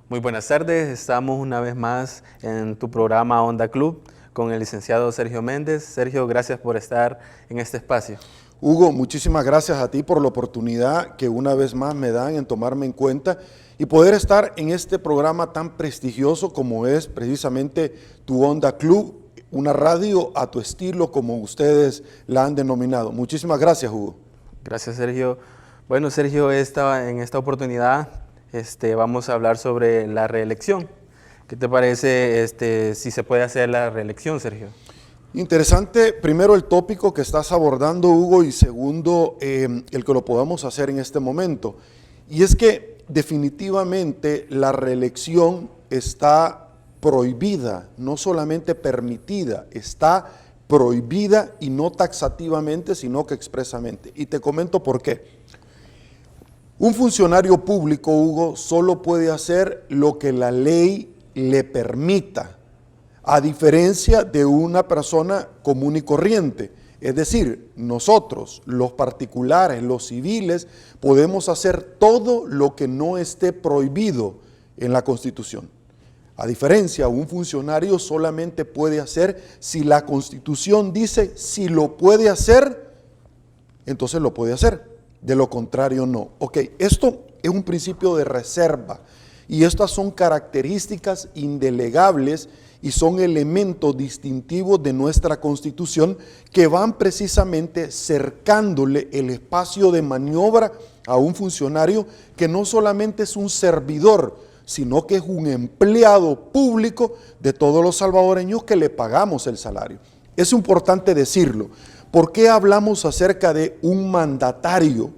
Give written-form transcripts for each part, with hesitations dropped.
Muy buenas tardes, estamos una vez más en tu programa Onda Club con el licenciado Sergio Méndez. Sergio, gracias por estar en este espacio. Hugo, muchísimas gracias a ti por la oportunidad que una vez más me dan en tomarme en cuenta y poder estar en este programa tan prestigioso como es precisamente tu Onda Club, una radio a tu estilo como ustedes la han denominado. Muchísimas gracias, Hugo. Gracias, Sergio. Bueno, Sergio, en esta oportunidad vamos a hablar sobre la reelección. ¿Qué te parece si se puede hacer la reelección, Sergio? Interesante, primero el tópico que estás abordando, Hugo, y segundo, el que lo podamos hacer en este momento. Y es que definitivamente la reelección está prohibida, no solamente permitida, está prohibida y no taxativamente, sino que expresamente. Y te comento por qué. Un funcionario público, Hugo, solo puede hacer lo que la ley le permita, a diferencia de una persona común y corriente. Es decir, nosotros, los particulares, los civiles, podemos hacer todo lo que no esté prohibido en la Constitución. A diferencia, un funcionario solamente puede hacer si la Constitución dice si lo puede hacer, entonces lo puede hacer. De lo contrario, no. Ok, esto es un principio de reserva y estas son características indelegables y son elementos distintivos de nuestra Constitución que van precisamente cercándole el espacio de maniobra a un funcionario que no solamente es un servidor, sino que es un empleado público de todos los salvadoreños que le pagamos el salario. Es importante decirlo. ¿Por qué hablamos acerca de un mandatario?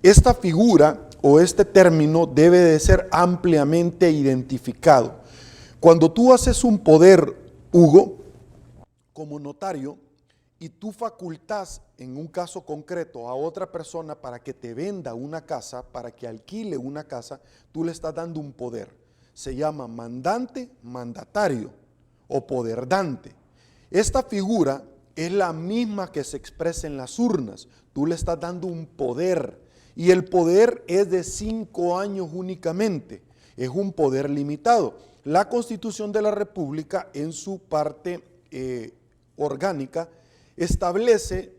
Esta figura o este término debe de ser ampliamente identificado. Cuando tú haces un poder, Hugo, como notario, y tú facultas en un caso concreto a otra persona para que te venda una casa, para que alquile una casa, tú le estás dando un poder. Se llama mandante, mandatario o poderdante. Esta figura es la misma que se expresa en las urnas. Tú le estás dando un poder y el poder es de 5 años únicamente. Es un poder limitado. La Constitución de la República, en su parte orgánica, establece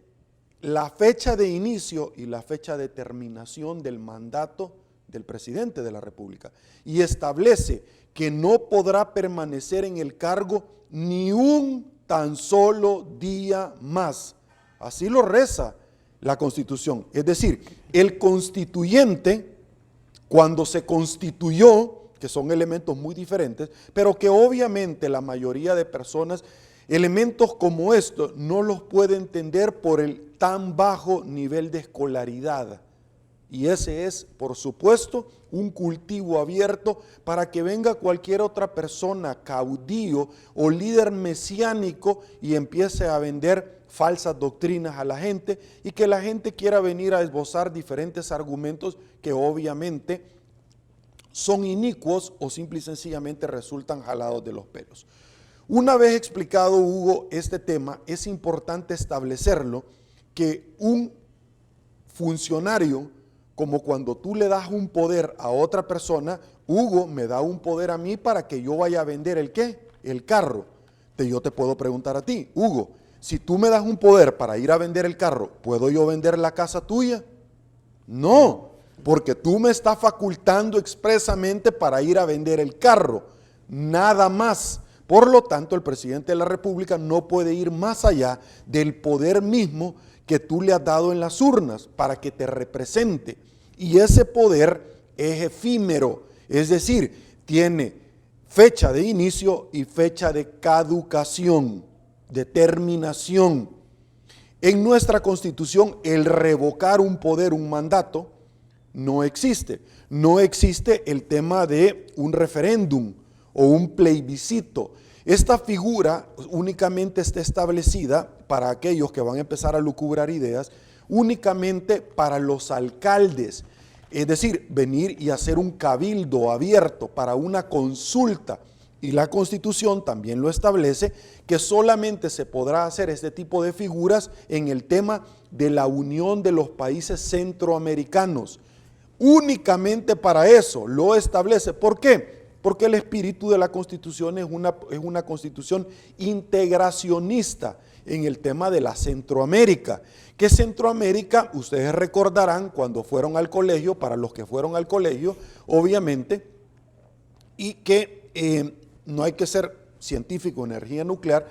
la fecha de inicio y la fecha de terminación del mandato del presidente de la República y establece que no podrá permanecer en el cargo ni un tan solo día más. Así lo reza la Constitución. Es decir, el constituyente, cuando se constituyó, que son elementos muy diferentes, pero que obviamente la mayoría de personas, elementos como estos, no los puede entender por el tan bajo nivel de escolaridad. Y ese es, por supuesto, un cultivo abierto para que venga cualquier otra persona, caudillo o líder mesiánico y empiece a vender falsas doctrinas a la gente y que la gente quiera venir a esbozar diferentes argumentos que obviamente son inicuos o simple y sencillamente resultan jalados de los pelos. Una vez explicado, Hugo, este tema, es importante establecerlo que un funcionario, como cuando tú le das un poder a otra persona, Hugo me da un poder a mí para que yo vaya a vender ¿el qué? El carro. Yo te puedo preguntar a ti, Hugo, si tú me das un poder para ir a vender el carro, ¿puedo yo vender la casa tuya? No, porque tú me estás facultando expresamente para ir a vender el carro, nada más. Por lo tanto, el presidente de la República no puede ir más allá del poder mismo que tú le has dado en las urnas para que te represente. Y ese poder es efímero, es decir, tiene fecha de inicio y fecha de caducación, de terminación. En nuestra Constitución, el revocar un poder, un mandato, no existe. No existe el tema de un referéndum o un plebiscito. Esta figura únicamente está establecida para aquellos que van a empezar a lucubrar ideas, únicamente para los alcaldes, es decir, venir y hacer un cabildo abierto para una consulta. Y la Constitución también lo establece, que solamente se podrá hacer este tipo de figuras en el tema de la unión de los países centroamericanos. Únicamente para eso lo establece. ¿Por qué? porque el espíritu de la Constitución es una Constitución integracionista en el tema de la Centroamérica. Que Centroamérica, ustedes recordarán cuando fueron al colegio, para los que fueron al colegio, obviamente, y que no hay que ser científico en energía nuclear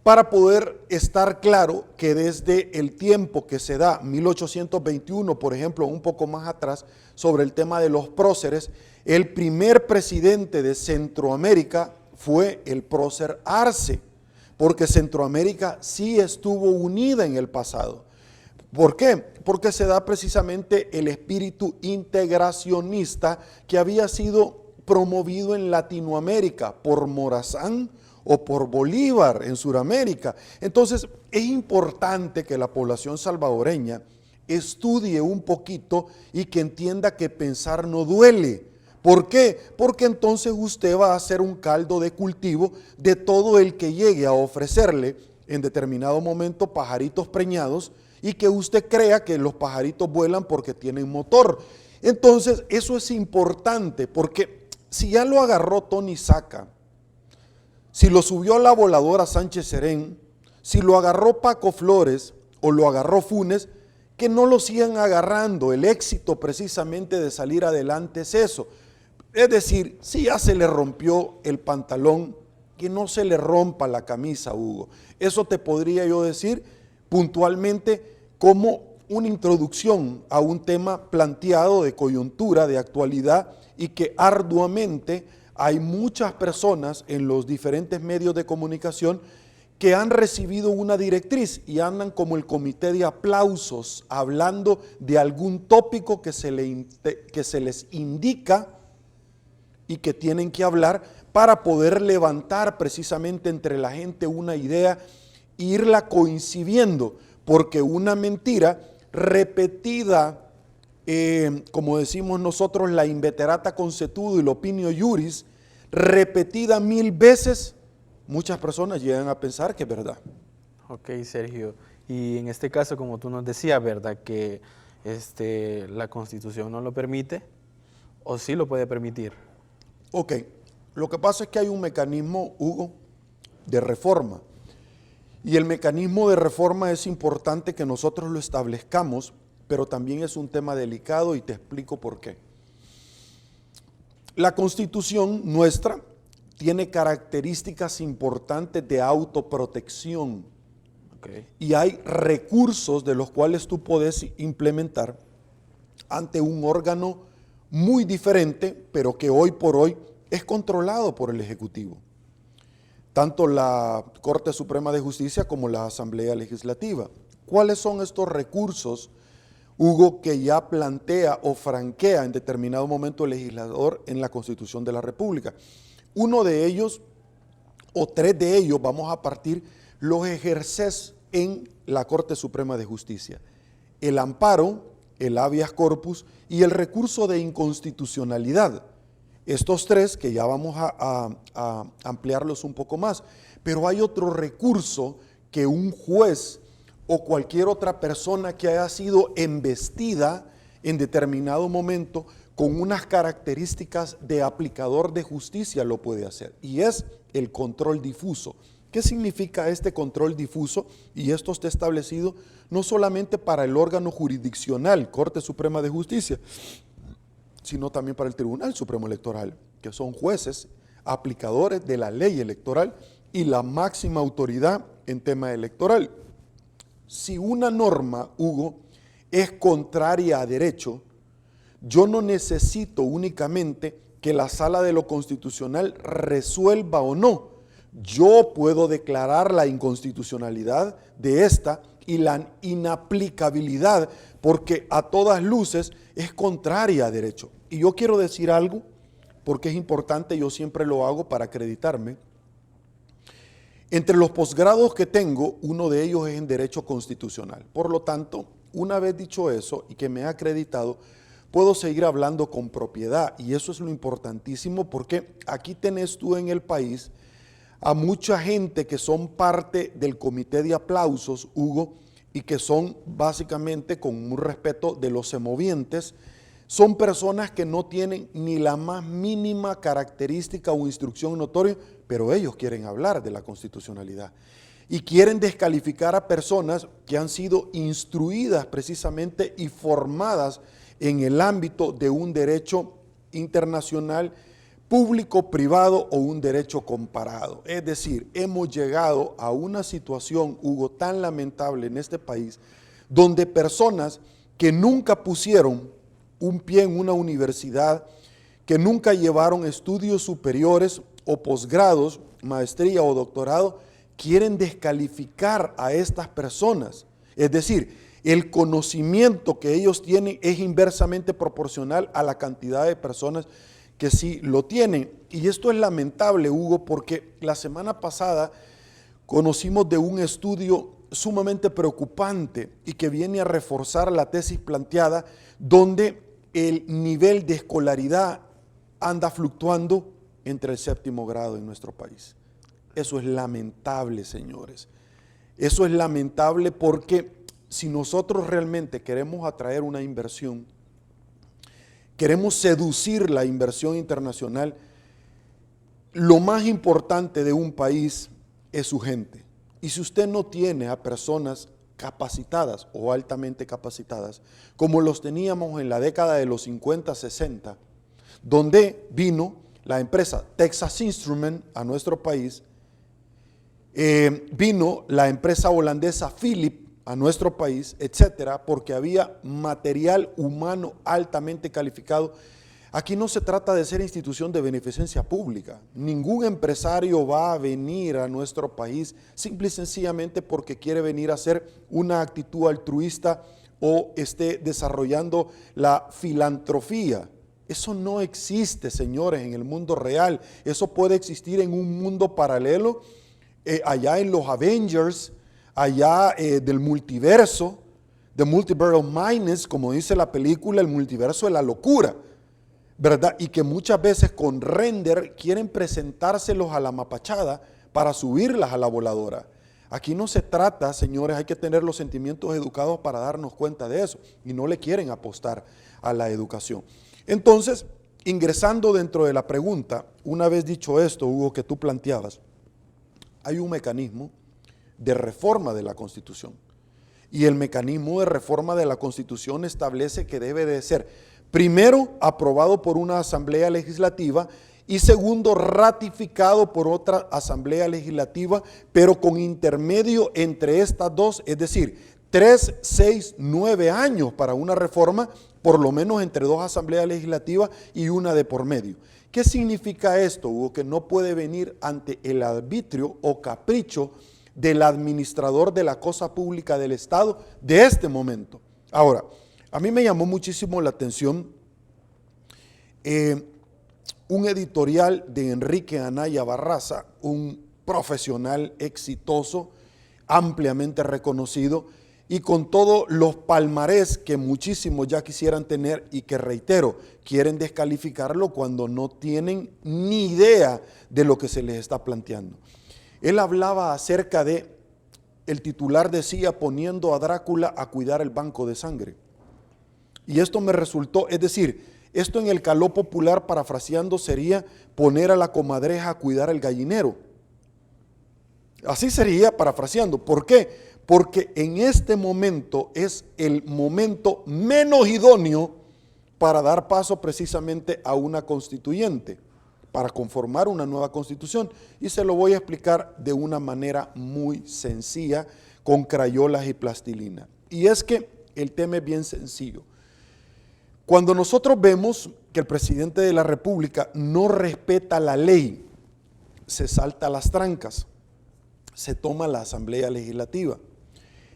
para poder estar claro que desde el tiempo que se da, 1821, por ejemplo, un poco más atrás, sobre el tema de los próceres, el primer presidente de Centroamérica fue el prócer Arce, porque Centroamérica sí estuvo unida en el pasado. ¿Por qué? Porque se da precisamente el espíritu integracionista que había sido promovido en Latinoamérica por Morazán o por Bolívar en Sudamérica. Entonces es importante que la población salvadoreña estudie un poquito y que entienda que pensar no duele. ¿Por qué? Porque entonces usted va a hacer un caldo de cultivo de todo el que llegue a ofrecerle en determinado momento pajaritos preñados y que usted crea que los pajaritos vuelan porque tienen motor. Entonces eso es importante porque si ya lo agarró Tony Saca, si lo subió a la voladora Sánchez Serén, si lo agarró Paco Flores o lo agarró Funes, que no lo sigan agarrando. El éxito precisamente de salir adelante es eso. Es decir, si ya se le rompió el pantalón, que no se le rompa la camisa, Hugo. Eso te podría yo decir puntualmente como una introducción a un tema planteado de coyuntura, de actualidad, y que arduamente hay muchas personas en los diferentes medios de comunicación que han recibido una directriz y andan como el comité de aplausos hablando de algún tópico que se les indica y que tienen que hablar para poder levantar precisamente entre la gente una idea e irla coincidiendo, porque una mentira repetida, como decimos nosotros, la inveterata consuetudo y la opinio iuris, repetida 1000 veces, muchas personas llegan a pensar que es verdad. Ok, Sergio. Y en este caso, como tú nos decías, ¿verdad? Que la Constitución no lo permite, o sí lo puede permitir. Ok, lo que pasa es que hay un mecanismo, Hugo, de reforma. Y el mecanismo de reforma es importante que nosotros lo establezcamos, pero también es un tema delicado y te explico por qué. La Constitución nuestra tiene características importantes de autoprotección. Okay. Y hay recursos de los cuales tú puedes implementar ante un órgano muy diferente, pero que hoy por hoy es controlado por el Ejecutivo. Tanto la Corte Suprema de Justicia como la Asamblea Legislativa. ¿Cuáles son estos recursos, Hugo, que ya plantea o franquea en determinado momento el legislador en la Constitución de la República? Uno de ellos, o 3 de ellos, vamos a partir, los ejerces en la Corte Suprema de Justicia. El amparo, el habeas corpus y el recurso de inconstitucionalidad. Estos 3 que ya vamos a ampliarlos un poco más, pero hay otro recurso que un juez o cualquier otra persona que haya sido embestida en determinado momento con unas características de aplicador de justicia lo puede hacer, y es el control difuso. ¿Qué significa este control difuso? Y esto está establecido no solamente para el órgano jurisdiccional, Corte Suprema de Justicia, sino también para el Tribunal Supremo Electoral, que son jueces aplicadores de la ley electoral y la máxima autoridad en tema electoral. Si una norma, Hugo, es contraria a derecho, yo no necesito únicamente que la Sala de lo Constitucional resuelva o no. Yo puedo declarar la inconstitucionalidad de esta y la inaplicabilidad, porque a todas luces es contraria a derecho. Y yo quiero decir algo, porque es importante, yo siempre lo hago para acreditarme. Entre los posgrados que tengo, uno de ellos es en Derecho Constitucional. Por lo tanto, una vez dicho eso y que me he acreditado, puedo seguir hablando con propiedad. Y eso es lo importantísimo, porque aquí tenés tú en el país a mucha gente que son parte del comité de aplausos, Hugo, y que son básicamente, con un respeto de los semovientes, son personas que no tienen ni la más mínima característica o instrucción notoria, pero ellos quieren hablar de la constitucionalidad y quieren descalificar a personas que han sido instruidas precisamente y formadas en el ámbito de un derecho internacional público, privado o un derecho comparado. Es decir, hemos llegado a una situación, Hugo, tan lamentable en este país, donde personas que nunca pusieron un pie en una universidad, que nunca llevaron estudios superiores o posgrados, maestría o doctorado, quieren descalificar a estas personas. Es decir, el conocimiento que ellos tienen es inversamente proporcional a la cantidad de personas que sí lo tienen. Y esto es lamentable, Hugo, porque la semana pasada conocimos de un estudio sumamente preocupante y que viene a reforzar la tesis planteada, donde el nivel de escolaridad anda fluctuando entre el 7º grado en nuestro país. Eso es lamentable, señores. Eso es lamentable porque si nosotros realmente queremos atraer una inversión, queremos seducir la inversión internacional, lo más importante de un país es su gente. Y si usted no tiene a personas capacitadas o altamente capacitadas, como los teníamos en la década de los 50, 60, donde vino la empresa Texas Instruments a nuestro país, vino la empresa holandesa Philips a nuestro país, etcétera, porque había material humano altamente calificado. Aquí no se trata de ser institución de beneficencia pública. Ningún empresario va a venir a nuestro país simple y sencillamente porque quiere venir a hacer una actitud altruista o esté desarrollando la filantropía. Eso no existe, señores, en el mundo real. Eso puede existir en un mundo paralelo, allá en los Avengers, allá del multiverso, The Multiverse of Madness, como dice la película, el multiverso de la locura, ¿verdad? Y que muchas veces con render quieren presentárselos a la mapachada para subirlas a la voladora. Aquí no se trata, señores, hay que tener los sentimientos educados para darnos cuenta de eso, y no le quieren apostar a la educación. Entonces, ingresando dentro de la pregunta, una vez dicho esto, Hugo, que tú planteabas, hay un mecanismo de reforma de la Constitución. Y el mecanismo de reforma de la Constitución establece que debe de ser, primero, aprobado por una asamblea legislativa y segundo, ratificado por otra asamblea legislativa, pero con intermedio entre estas dos, es decir, 3, 6, 9 años para una reforma, por lo menos entre 2 asambleas legislativas y una de por medio. ¿Qué significa esto, Hugo? Que no puede venir ante el arbitrio o capricho del administrador de la cosa pública del Estado de este momento. Ahora, a mí me llamó muchísimo la atención un editorial de Enrique Anaya Barraza, un profesional exitoso, ampliamente reconocido, y con todos los palmarés que muchísimos ya quisieran tener y que, reitero, quieren descalificarlo cuando no tienen ni idea de lo que se les está planteando. Él hablaba acerca de, el titular decía, poniendo a Drácula a cuidar el banco de sangre. Y esto me resultó, es decir, esto en el caló popular, parafraseando, sería poner a la comadreja a cuidar el gallinero. Así sería parafraseando. ¿Por qué? Porque en este momento es el momento menos idóneo para dar paso precisamente a una constituyente, para conformar una nueva constitución. Y se lo voy a explicar de una manera muy sencilla, con crayolas y plastilina. Y es que el tema es bien sencillo. Cuando nosotros vemos que el presidente de la República no respeta la ley, se salta las trancas, se toma la Asamblea Legislativa,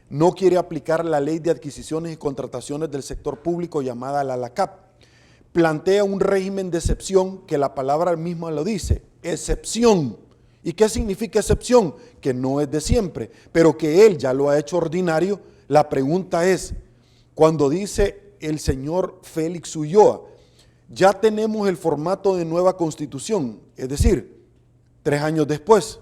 no quiere aplicar la ley de adquisiciones y contrataciones del sector público llamada la LACAP, plantea un régimen de excepción que la palabra misma lo dice, excepción. ¿Y qué significa excepción? Que no es de siempre, pero que él ya lo ha hecho ordinario. La pregunta es, cuando dice el señor Félix Ulloa, ya tenemos el formato de nueva constitución, es decir, 3 años después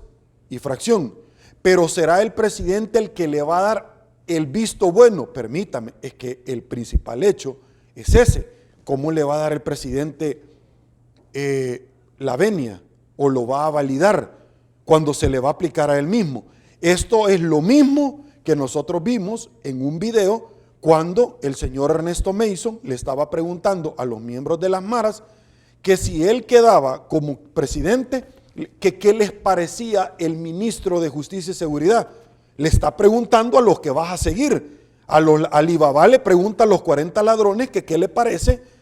y fracción, pero será el presidente el que le va a dar el visto bueno. Permítame, es que el principal hecho es ese. ¿cómo le va a dar el presidente la venia o lo va a validar cuando se le va a aplicar a él mismo? Esto es lo mismo que nosotros vimos en un video cuando el señor Ernesto Mason le estaba preguntando a los miembros de las maras que si él quedaba como presidente, que qué les parecía el ministro de Justicia y Seguridad. Le está preguntando a los que vas a seguir. A Alibaba le pregunta a los 40 ladrones que qué le parece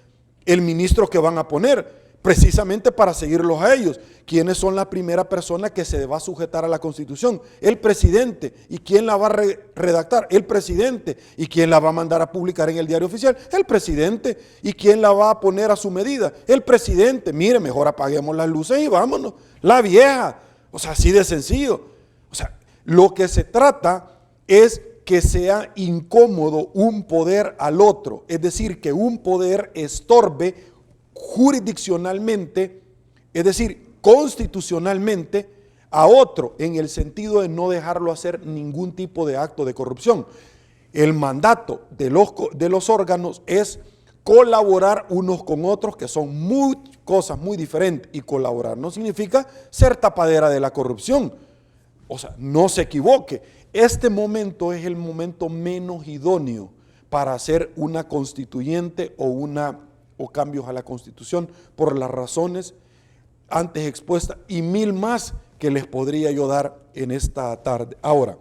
el ministro que van a poner, precisamente para seguirlos a ellos. ¿Quiénes son la primera persona que se va a sujetar a la Constitución? El presidente. ¿Y quién la va a redactar? El presidente. ¿Y quién la va a mandar a publicar en el diario oficial? El presidente. ¿Y quién la va a poner a su medida? El presidente. Mire, mejor apaguemos las luces y vámonos. La vieja. O sea, así de sencillo. O sea, lo que se trata es que sea incómodo un poder al otro. Es decir, que un poder estorbe jurisdiccionalmente, es decir, constitucionalmente, a otro, en el sentido de no dejarlo hacer ningún tipo de acto de corrupción. El mandato de los órganos es colaborar unos con otros, que son cosas muy diferentes, y colaborar no significa ser tapadera de la corrupción. O sea, no se equivoque, este momento es el momento menos idóneo para hacer una constituyente o cambios a la Constitución por las razones antes expuestas y mil más que les podría yo dar en esta tarde. Ahora,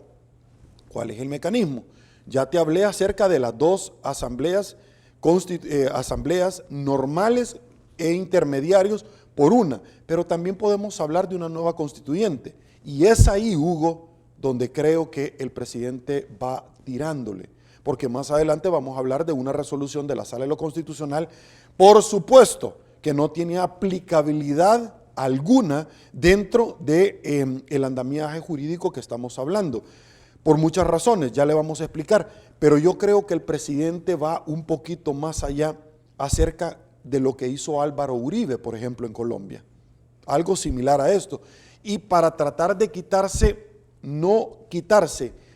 ¿cuál es el mecanismo? Ya te hablé acerca de las dos asambleas normales e intermediarios por una, pero también podemos hablar de una nueva constituyente, y es ahí, Hugo, donde creo que el presidente va tirándole, porque más adelante vamos a hablar de una resolución de la Sala de lo Constitucional, por supuesto que no tiene aplicabilidad alguna dentro del andamiaje jurídico que estamos hablando, por muchas razones, ya le vamos a explicar, pero yo creo que el presidente va un poquito más allá acerca de lo que hizo Álvaro Uribe, por ejemplo, en Colombia, algo similar a esto, y para tratar de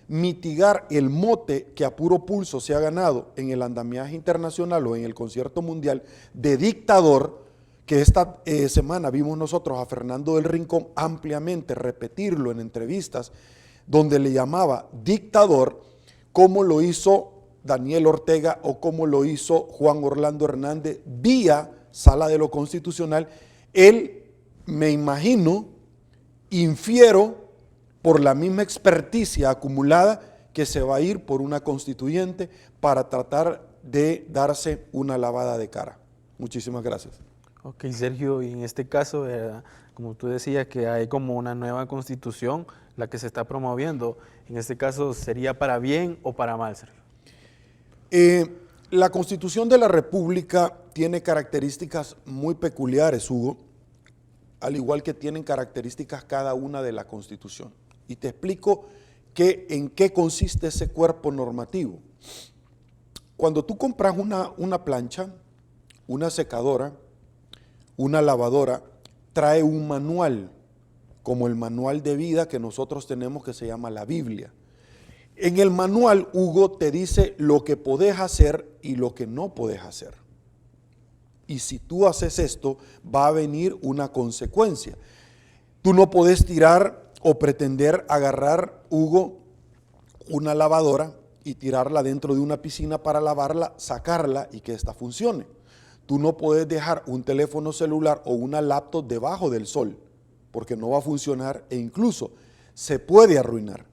mitigar el mote que a puro pulso se ha ganado en el andamiaje internacional o en el concierto mundial de dictador, que esta semana vimos nosotros a Fernando del Rincón ampliamente repetirlo en entrevistas, donde le llamaba dictador, como lo hizo Daniel Ortega o como lo hizo Juan Orlando Hernández vía Sala de lo Constitucional. Él, me imagino, infiero por la misma experticia acumulada que se va a ir por una constituyente para tratar de darse una lavada de cara. Muchísimas gracias. Ok, Sergio, y en este caso, como tú decías, que hay como una nueva constitución, la que se está promoviendo, en este caso, ¿sería para bien o para mal, Sergio? La Constitución de la República tiene características muy peculiares, Hugo, al igual que tienen características cada una de la Constitución. Y te explico en qué consiste ese cuerpo normativo. Cuando tú compras una plancha, una secadora, una lavadora, trae un manual, como el manual de vida que nosotros tenemos, que se llama la Biblia. En el manual, Hugo, te dice lo que podés hacer y lo que no podés hacer. Y si tú haces esto, va a venir una consecuencia. Tú no podés tirar o pretender agarrar, Hugo, una lavadora y tirarla dentro de una piscina para lavarla, sacarla y que ésta funcione. Tú no puedes dejar un teléfono celular o una laptop debajo del sol, porque no va a funcionar e incluso se puede arruinar.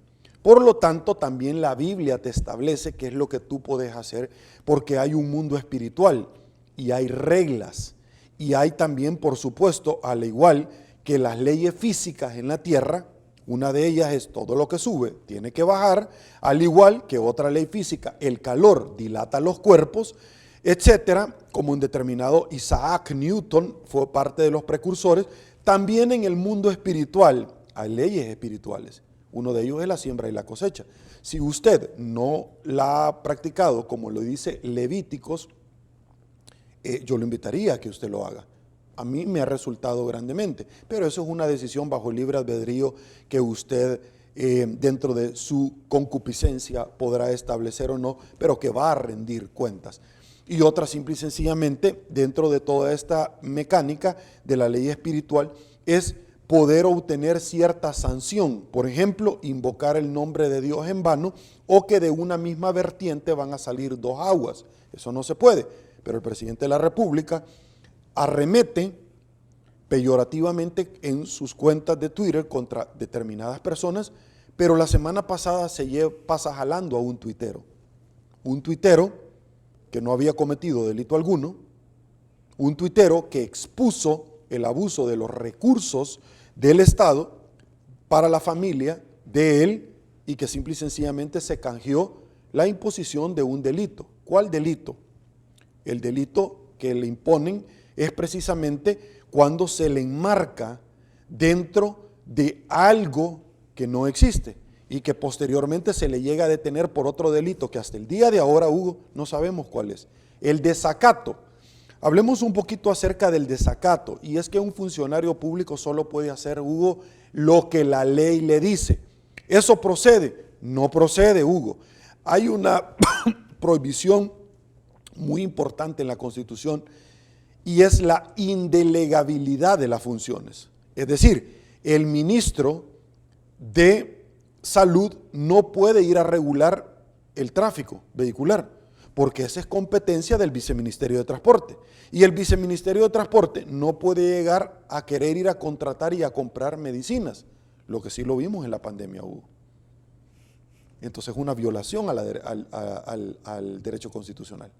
Por lo tanto, también la Biblia te establece qué es lo que tú puedes hacer, porque hay un mundo espiritual y hay reglas. Y hay también, por supuesto, al igual que las leyes físicas en la tierra, una de ellas es todo lo que sube tiene que bajar, al igual que otra ley física, el calor dilata los cuerpos, etcétera, como un determinado Isaac Newton fue parte de los precursores. También en el mundo espiritual hay leyes espirituales. Uno de ellos es la siembra y la cosecha. Si usted no la ha practicado, como lo dice Levíticos, yo lo invitaría a que usted lo haga. A mí me ha resultado grandemente, pero eso es una decisión bajo libre albedrío que usted dentro de su concupiscencia podrá establecer o no, pero que va a rendir cuentas. y otra simple y sencillamente, dentro de toda esta mecánica de la ley espiritual, es poder obtener cierta sanción. Por ejemplo, invocar el nombre de Dios en vano, o que de una misma vertiente van a salir dos aguas. Eso no se puede, pero el presidente de la República arremete peyorativamente en sus cuentas de Twitter contra determinadas personas, pero la semana pasada pasa jalando a un tuitero que no había cometido delito alguno, un tuitero que expuso el abuso de los recursos del Estado para la familia de él, y que simple y sencillamente se canjeó la imposición de un delito. ¿Cuál delito? El delito que le imponen es precisamente cuando se le enmarca dentro de algo que no existe y que posteriormente se le llega a detener por otro delito que hasta el día de ahora, Hugo, no sabemos cuál es. El desacato. Hablemos un poquito acerca del desacato, y es que un funcionario público solo puede hacer, Hugo, lo que la ley le dice. ¿Eso procede? No procede, Hugo. Hay una prohibición muy importante en la Constitución, y es la indelegabilidad de las funciones. Es decir, el ministro de Salud no puede ir a regular el tráfico vehicular, porque esa es competencia del Viceministerio de Transporte. Y el Viceministerio de Transporte no puede llegar a querer ir a contratar y a comprar medicinas, lo que sí lo vimos en la pandemia, Hugo. Entonces es una violación al derecho constitucional.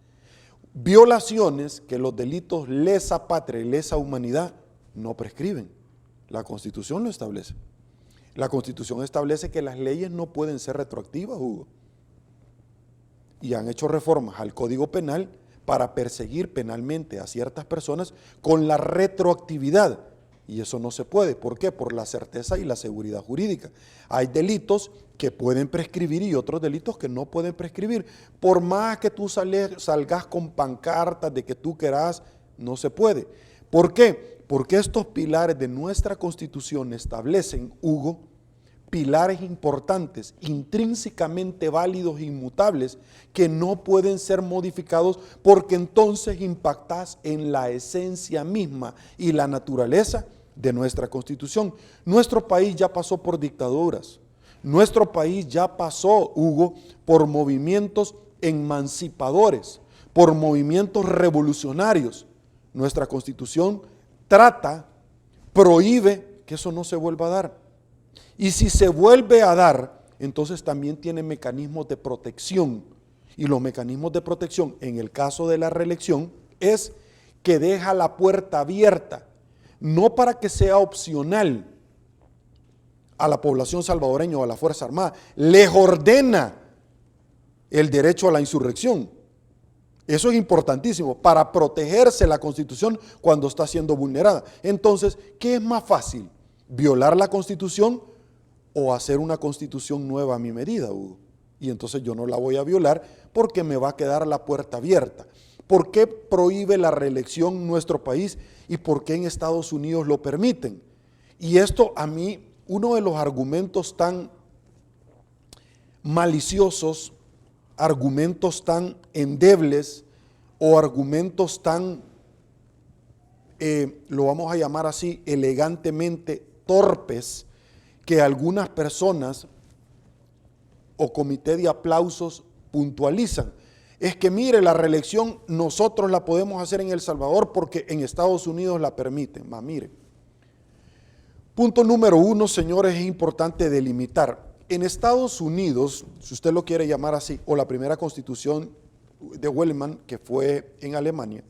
Violaciones que los delitos lesa patria y lesa humanidad no prescriben. La Constitución lo establece. La Constitución establece que las leyes no pueden ser retroactivas, Hugo. Y han hecho reformas al Código Penal para perseguir penalmente a ciertas personas con la retroactividad. Y eso no se puede. ¿Por qué? Por la certeza y la seguridad jurídica. Hay delitos que pueden prescribir y otros delitos que no pueden prescribir. Por más que tú salgas con pancartas de que tú querás, no se puede. ¿Por qué? Porque estos pilares de nuestra Constitución establecen, Hugo, pilares importantes, intrínsecamente válidos e inmutables, que no pueden ser modificados, porque entonces impactas en la esencia misma y la naturaleza de nuestra Constitución. Nuestro país ya pasó por dictaduras, nuestro país ya pasó, Hugo, por movimientos emancipadores, por movimientos revolucionarios. Nuestra Constitución prohíbe que eso no se vuelva a dar. Y si se vuelve a dar, entonces también tiene mecanismos de protección. Y los mecanismos de protección, en el caso de la reelección, es que deja la puerta abierta, no para que sea opcional a la población salvadoreña o a la Fuerza Armada, les ordena el derecho a la insurrección. Eso es importantísimo, para protegerse la Constitución cuando está siendo vulnerada. Entonces, ¿qué es más fácil? ¿Violar la Constitución o hacer una Constitución nueva a mi medida, Hugo? Y entonces yo no la voy a violar porque me va a quedar la puerta abierta. ¿Por qué prohíbe la reelección nuestro país y por qué en Estados Unidos lo permiten? Y esto a mí, uno de los argumentos tan maliciosos, argumentos tan endebles o argumentos tan, lo vamos a llamar así, elegantemente torpes, que algunas personas o comité de aplausos puntualizan. Es que mire, la reelección nosotros la podemos hacer en El Salvador porque en Estados Unidos la permiten. Mire, punto número 1, señores, es importante delimitar. En Estados Unidos, si usted lo quiere llamar así, o la primera constitución de Wellman, que fue en Alemania,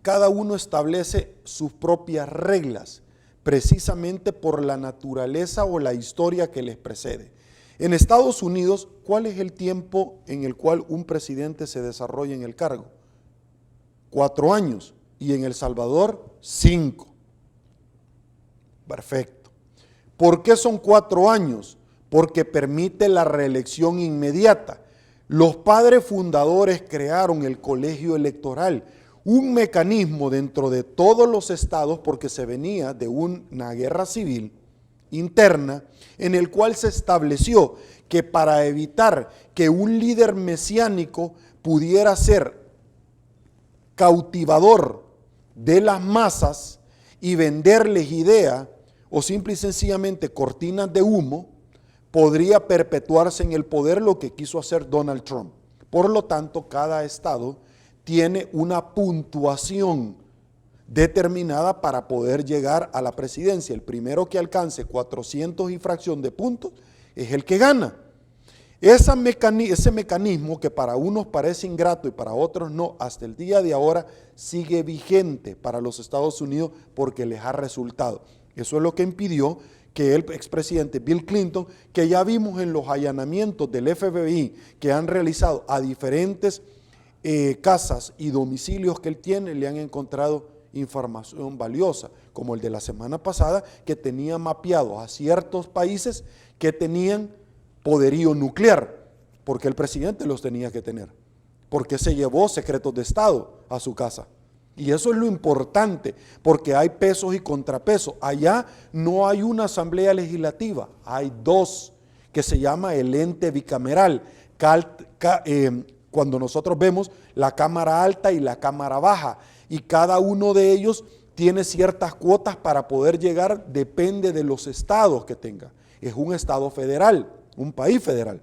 cada uno establece sus propias reglas, precisamente por la naturaleza o la historia que les precede. En Estados Unidos, ¿cuál es el tiempo en el cual un presidente se desarrolla en el cargo? 4 años. Y en El Salvador, 5. Perfecto. ¿Por qué son 4 años? Porque permite la reelección inmediata. Los padres fundadores crearon el colegio electoral, un mecanismo dentro de todos los estados, porque se venía de una guerra civil interna, en el cual se estableció que para evitar que un líder mesiánico pudiera ser cautivador de las masas y venderles idea o simple y sencillamente cortinas de humo, podría perpetuarse en el poder lo que quiso hacer Donald Trump. Por lo tanto, cada estado tiene una puntuación determinada para poder llegar a la presidencia. El primero que alcance 400 y fracción de puntos es el que gana. Ese mecanismo que para unos parece ingrato y para otros no, hasta el día de ahora sigue vigente para los Estados Unidos porque les ha resultado. Eso es lo que impidió que el expresidente Bill Clinton, que ya vimos en los allanamientos del FBI que han realizado a diferentes casas y domicilios que él tiene, le han encontrado información valiosa, como el de la semana pasada, que tenía mapeados a ciertos países que tenían poderío nuclear, porque el presidente los tenía que tener, porque se llevó secretos de Estado a su casa. Y eso es lo importante, porque hay pesos y contrapesos. Allá no hay una asamblea legislativa, hay dos, que se llama el ente bicameral. Cuando nosotros vemos la Cámara Alta y la Cámara Baja, y cada uno de ellos tiene ciertas cuotas para poder llegar, depende de los estados que tenga. Es un estado federal, un país federal.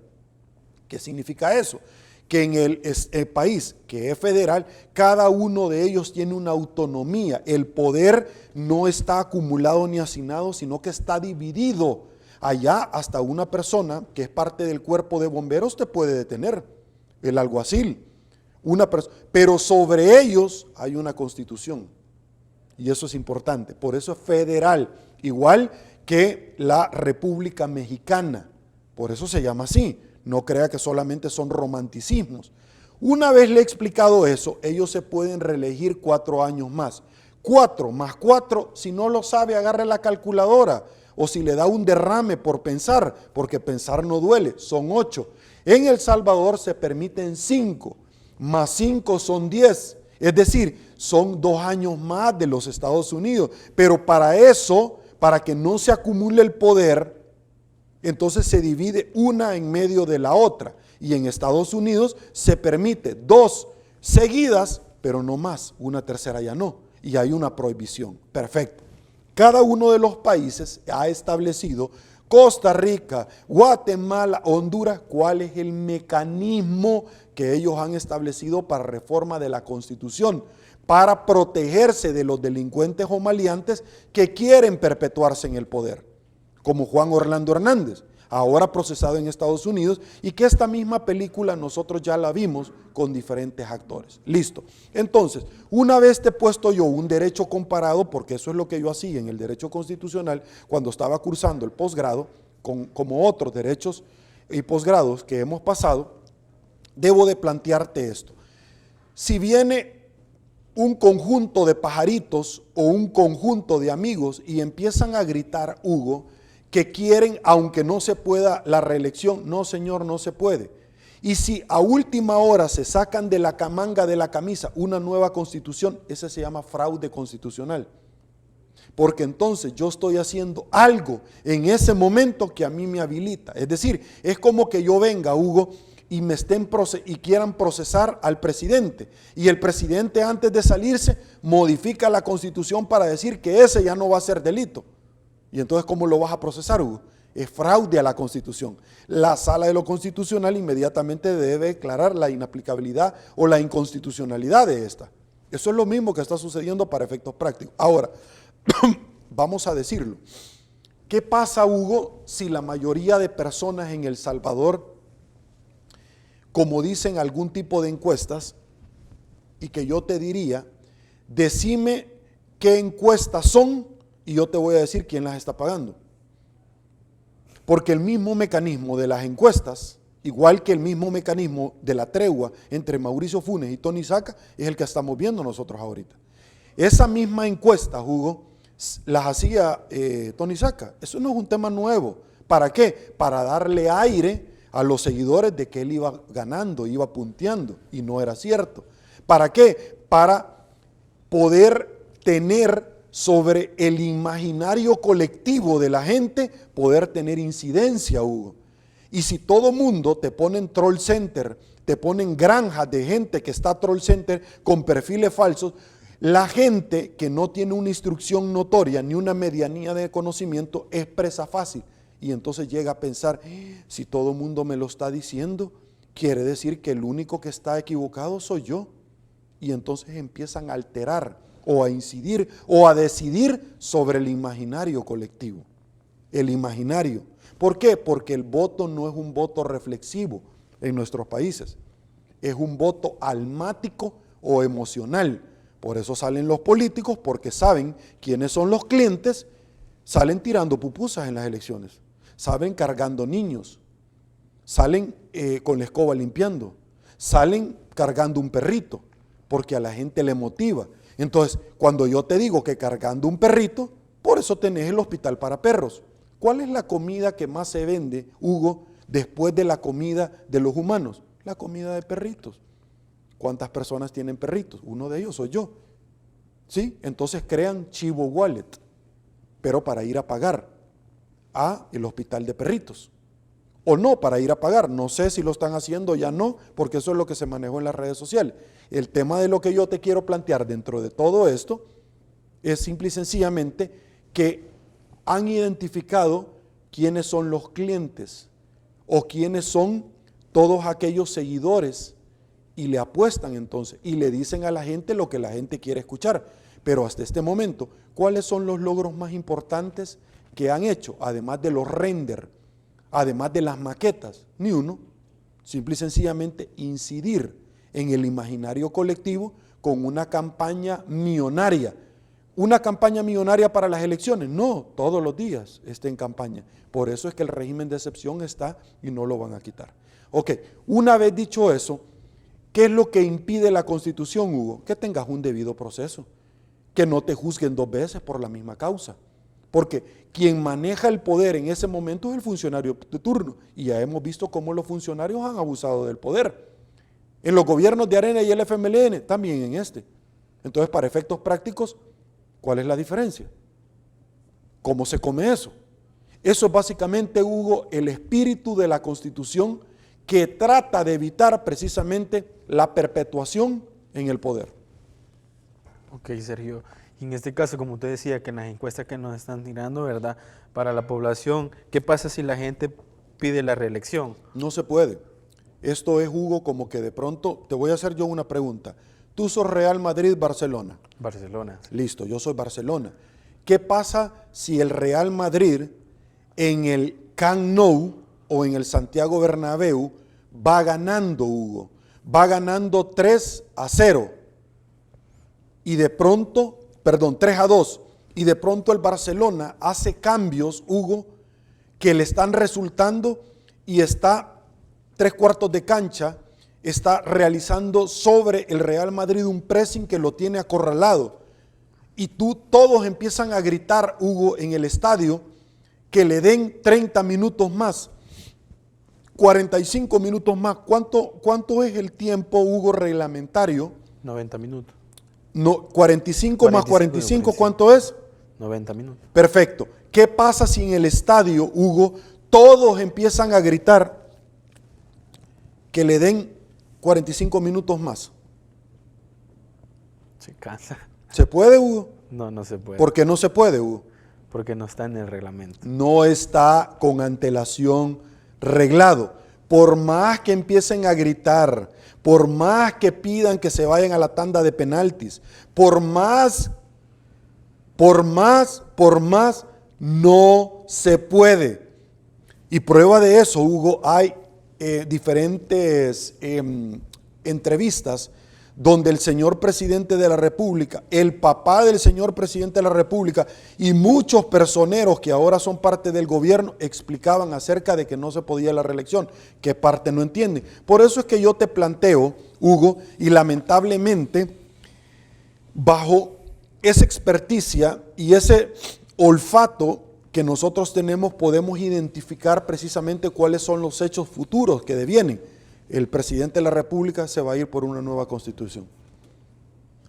¿Qué significa eso? Que en el país que es federal, cada uno de ellos tiene una autonomía. El poder no está acumulado ni asignado, sino que está dividido. Allá hasta una persona que es parte del cuerpo de bomberos te puede detener, el alguacil. Pero sobre ellos hay una constitución. Y eso es importante. Por eso es federal, igual que la República Mexicana. Por eso se llama así. No crea que solamente son romanticismos. Una vez le he explicado eso, ellos se pueden reelegir 4 años más. 4 más 4, si no lo sabe, agarre la calculadora. O si le da un derrame por pensar, porque pensar no duele, son 8. En El Salvador se permiten 5, más 5 son 10. Es decir, son 2 años más de los Estados Unidos. Pero para eso, para que no se acumule el poder, entonces se divide una en medio de la otra. Y en Estados Unidos se permite 2 seguidas, pero no más, una tercera ya no. Y hay una prohibición. Perfecto. Cada uno de los países ha establecido, Costa Rica, Guatemala, Honduras, cuál es el mecanismo que ellos han establecido para reforma de la Constitución, para protegerse de los delincuentes o maleantes que quieren perpetuarse en el poder, como Juan Orlando Hernández, ahora procesado en Estados Unidos, y que esta misma película nosotros ya la vimos con diferentes actores. Listo. Entonces, una vez te he puesto yo un derecho comparado, porque eso es lo que yo hacía en el derecho constitucional cuando estaba cursando el posgrado, como otros derechos y posgrados que hemos pasado, debo de plantearte esto. Si viene un conjunto de pajaritos o un conjunto de amigos y empiezan a gritar, Hugo, que quieren, aunque no se pueda la reelección, no señor, no se puede. Y si a última hora se sacan de la manga de la camisa una nueva constitución, ese se llama fraude constitucional. Porque entonces yo estoy haciendo algo en ese momento que a mí me habilita. Es decir, es como que yo venga, Hugo, y y quieran procesar al presidente. Y el presidente antes de salirse modifica la constitución para decir que ese ya no va a ser delito. Y entonces, ¿cómo lo vas a procesar, Hugo? Es fraude a la Constitución. La Sala de lo Constitucional inmediatamente debe declarar la inaplicabilidad o la inconstitucionalidad de esta. Eso es lo mismo que está sucediendo para efectos prácticos. Ahora, vamos a decirlo. ¿Qué pasa, Hugo, si la mayoría de personas en El Salvador, como dicen algún tipo de encuestas, y que yo te diría, decime qué encuestas son, y yo te voy a decir quién las está pagando? Porque el mismo mecanismo de las encuestas, igual que el mismo mecanismo de la tregua entre Mauricio Funes y Tony Saca, es el que estamos viendo nosotros ahorita. Esa misma encuesta, Hugo, las hacía Tony Saca. Eso no es un tema nuevo. ¿Para qué? Para darle aire a los seguidores de que él iba ganando, iba punteando, y no era cierto. ¿Para qué? Para poder tener sobre el imaginario colectivo de la gente, poder tener incidencia, Hugo. Y si todo mundo te pone en troll center te ponen granjas de gente que está troll center con perfiles falsos. La gente que no tiene una instrucción notoria ni una medianía de conocimiento es presa fácil. Y entonces llega a pensar, si todo el mundo me lo está diciendo, quiere decir que el único que está equivocado soy yo. Y entonces empiezan a alterar o a incidir o a decidir sobre el imaginario colectivo. El imaginario. ¿Por qué? Porque el voto no es un voto reflexivo en nuestros países. Es un voto almático o emocional. Por eso salen los políticos, porque saben quiénes son los clientes, salen tirando pupusas en las elecciones, salen cargando niños, salen con la escoba limpiando, salen cargando un perrito, porque a la gente le motiva. Entonces, cuando yo te digo que cargando un perrito, por eso tenés el hospital para perros. ¿Cuál es la comida que más se vende, Hugo, después de la comida de los humanos? La comida de perritos. ¿Cuántas personas tienen perritos? Uno de ellos soy yo. ¿Sí? Entonces crean Chivo Wallet, pero para ir a pagar a el hospital de perritos. O no, para ir a pagar. No sé si lo están haciendo, ya no, porque eso es lo que se manejó en las redes sociales. El tema de lo que yo te quiero plantear dentro de todo esto es simple y sencillamente que han identificado quiénes son los clientes o quiénes son todos aquellos seguidores y le apuestan entonces y le dicen a la gente lo que la gente quiere escuchar. Pero hasta este momento, ¿cuáles son los logros más importantes que han hecho? Además de los render, además de las maquetas, ni uno. Simple y sencillamente incidir en el imaginario colectivo con una campaña millonaria. ¿Una campaña millonaria para las elecciones? No, todos los días está en campaña. Por eso es que el régimen de excepción está y no lo van a quitar. Ok, una vez dicho eso, ¿qué es lo que impide la Constitución, Hugo? Que tengas un debido proceso, que no te juzguen dos veces por la misma causa. Porque quien maneja el poder en ese momento es el funcionario de turno. Y ya hemos visto cómo los funcionarios han abusado del poder. En los gobiernos de Arena y el FMLN, también en este. Entonces, para efectos prácticos, ¿cuál es la diferencia? ¿Cómo se come eso? Eso es básicamente, Hugo, el espíritu de la Constitución que trata de evitar precisamente la perpetuación en el poder. Ok, Sergio. Y en este caso, como usted decía, que en las encuestas que nos están tirando, ¿verdad? Para la población, ¿qué pasa si la gente pide la reelección? No se puede. Esto es, Hugo, como que de pronto, te voy a hacer yo una pregunta. Tú sos Real Madrid-Barcelona. Barcelona. Sí. Listo, yo soy Barcelona. ¿Qué pasa si el Real Madrid en el Camp Nou o en el Santiago Bernabéu va ganando, Hugo? Va ganando 3-0 y de pronto, 3-2, y de pronto el Barcelona hace cambios, Hugo, que le están resultando y está 3/4 de cancha, está realizando sobre el Real Madrid un pressing que lo tiene acorralado. Y todos empiezan a gritar, Hugo, en el estadio, que le den 30 minutos más, 45 minutos más. ¿Cuánto es el tiempo, Hugo, reglamentario? 90 minutos. No, 45 más 45, ¿cuánto es? 90 minutos. Perfecto. ¿Qué pasa si en el estadio, Hugo, todos empiezan a gritar que le den 45 minutos más? Se cansa. ¿Se puede, Hugo? No, no se puede. ¿Por qué no se puede, Hugo? Porque no está en el reglamento. No está con antelación reglado. Por más que empiecen a gritar, por más que pidan que se vayan a la tanda de penaltis, por más, no se puede. Y prueba de eso, Hugo, hay diferentes entrevistas donde el señor presidente de la República, el papá del señor presidente de la República y muchos personeros que ahora son parte del gobierno explicaban acerca de que no se podía la reelección. ¿Qué parte no entienden? Por eso es que yo te planteo, Hugo, y lamentablemente, bajo esa experticia y ese olfato que nosotros tenemos, podemos identificar precisamente cuáles son los hechos futuros que devienen. El presidente de la República se va a ir por una nueva constitución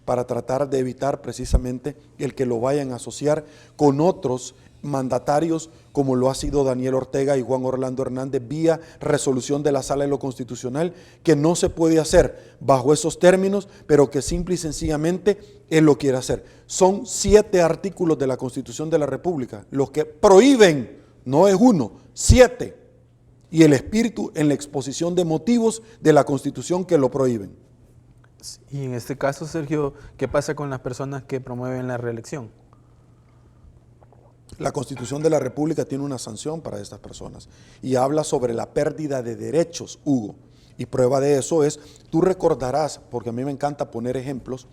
para tratar de evitar precisamente el que lo vayan a asociar con otros mandatarios como lo ha sido Daniel Ortega y Juan Orlando Hernández vía resolución de la Sala de lo Constitucional, que no se puede hacer bajo esos términos, pero que simple y sencillamente él lo quiere hacer. Son 7 artículos de la Constitución de la República los que prohíben, no es 1, 7, y el espíritu en la exposición de motivos de la Constitución que lo prohíben. Y en este caso, Sergio, ¿qué pasa con las personas que promueven la reelección? La Constitución de la República tiene una sanción para estas personas y habla sobre la pérdida de derechos, Hugo. Y prueba de eso es, tú recordarás, porque a mí me encanta poner ejemplos,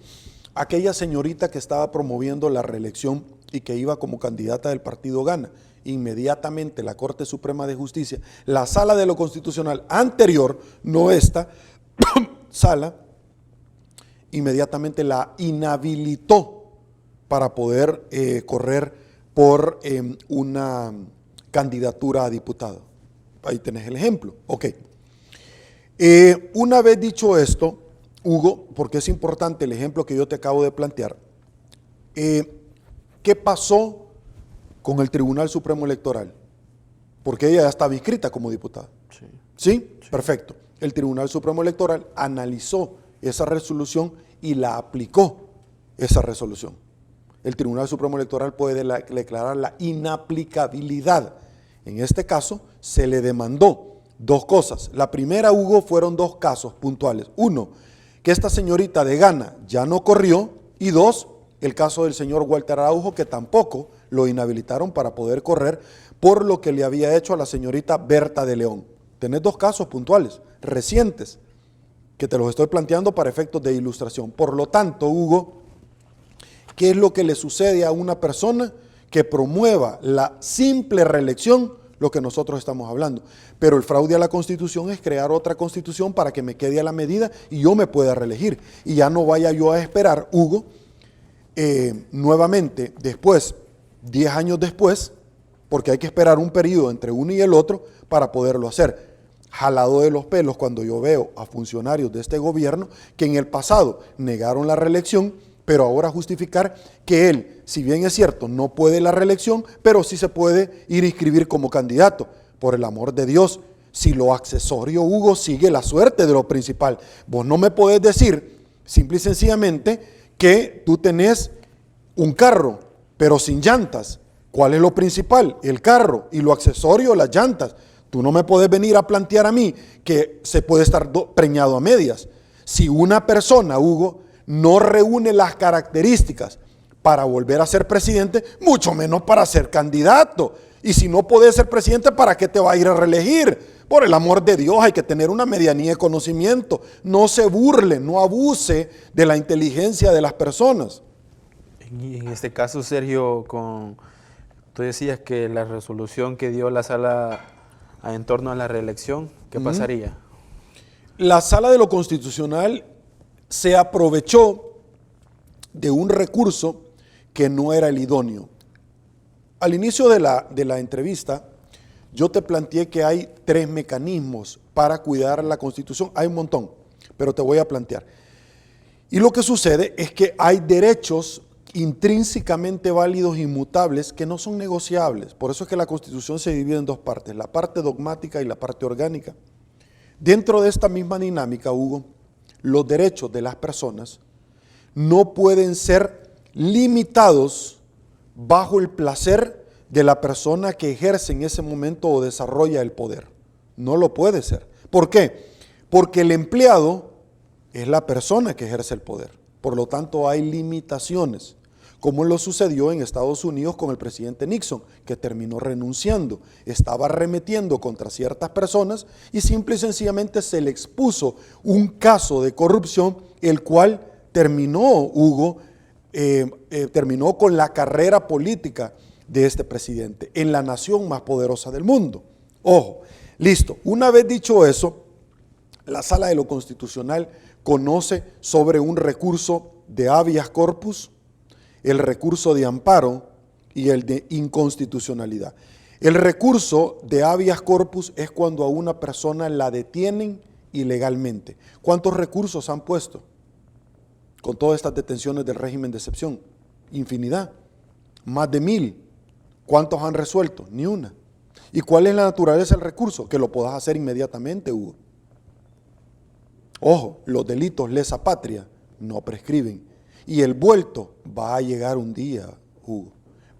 aquella señorita que estaba promoviendo la reelección y que iba como candidata del partido Gana. Inmediatamente la Corte Suprema de Justicia, la Sala de lo Constitucional anterior, no esta, sala, inmediatamente la inhabilitó para poder correr por una candidatura a diputado. Ahí tenés el ejemplo. Ok. Una vez dicho esto, Hugo, porque es importante el ejemplo que yo te acabo de plantear, ¿qué pasó con el Tribunal Supremo Electoral? Porque ella ya estaba inscrita como diputada. Sí. ¿Sí? Sí. Perfecto. El Tribunal Supremo Electoral analizó esa resolución y la aplicó, esa resolución. El Tribunal Supremo Electoral puede declarar la inaplicabilidad. En este caso, se le demandó 2 cosas. La primera, Hugo, fueron 2 casos puntuales. 1, que esta señorita de Gana ya no corrió, y 2, el caso del señor Walter Araujo, que tampoco lo inhabilitaron para poder correr por lo que le había hecho a la señorita Berta de León. Tenés 2 casos puntuales, recientes, que te los estoy planteando para efectos de ilustración. Por lo tanto, Hugo, ¿qué es lo que le sucede a una persona que promueva la simple reelección? Lo que nosotros estamos hablando. Pero el fraude a la Constitución es crear otra Constitución para que me quede a la medida y yo me pueda reelegir. Y ya no vaya yo a esperar, Hugo, nuevamente, después, 10 años después, porque hay que esperar un periodo entre uno y el otro para poderlo hacer. Jalado de los pelos cuando yo veo a funcionarios de este gobierno que en el pasado negaron la reelección, pero ahora justificar que él, si bien es cierto, no puede la reelección, pero sí se puede ir a inscribir como candidato. Por el amor de Dios, si lo accesorio, Hugo, sigue la suerte de lo principal. Vos no me podés decir, simple y sencillamente, que tú tenés un carro, pero sin llantas. ¿Cuál es lo principal? El carro, y lo accesorio, las llantas. Tú no me podés venir a plantear a mí que se puede estar preñado a medias. Si una persona, Hugo, no reúne las características para volver a ser presidente, mucho menos para ser candidato. Y si no podés ser presidente, ¿para qué te va a ir a reelegir? Por el amor de Dios, hay que tener una medianía de conocimiento. No se burle, no abuse de la inteligencia de las personas. Y en este caso, Sergio, tú decías que la resolución que dio la sala en torno a la reelección, ¿qué pasaría? La Sala de lo Constitucional se aprovechó de un recurso que no era el idóneo. Al inicio de la entrevista, yo te planteé que hay 3 mecanismos para cuidar la Constitución. Hay un montón, pero te voy a plantear. Y lo que sucede es que hay derechos intrínsecamente válidos e inmutables que no son negociables. Por eso es que la Constitución se divide en 2 partes, la parte dogmática y la parte orgánica. Dentro de esta misma dinámica, Hugo, los derechos de las personas no pueden ser limitados bajo el placer de la persona que ejerce en ese momento o desarrolla el poder. No lo puede ser. ¿Por qué? Porque el empleado es la persona que ejerce el poder. Por lo tanto, hay limitaciones, como lo sucedió en Estados Unidos con el presidente Nixon, que terminó renunciando. Estaba arremetiendo contra ciertas personas y simple y sencillamente se le expuso un caso de corrupción, el cual terminó, Hugo, terminó con la carrera política de este presidente en la nación más poderosa del mundo. Ojo, listo. Una vez dicho eso, la Sala de lo Constitucional conoce sobre un recurso de habeas corpus, el recurso de amparo y el de inconstitucionalidad. El recurso de habeas corpus es cuando a una persona la detienen ilegalmente. ¿Cuántos recursos han puesto con todas estas detenciones del régimen de excepción? Infinidad, más de 1000. ¿Cuántos han resuelto? Ni una. ¿Y cuál es la naturaleza del recurso? Que lo puedas hacer inmediatamente, Hugo. Ojo, los delitos lesa patria no prescriben. Y el vuelto va a llegar un día, Hugo.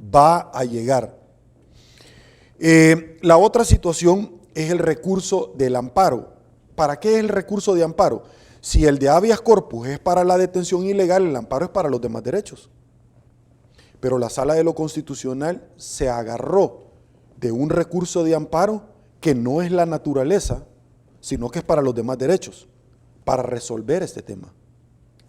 Va a llegar. La otra situación es el recurso del amparo. ¿Para qué es el recurso de amparo? Si el de habeas corpus es para la detención ilegal, el amparo es para los demás derechos. Pero la Sala de lo Constitucional se agarró de un recurso de amparo que no es la naturaleza, sino que es para los demás derechos, para resolver este tema,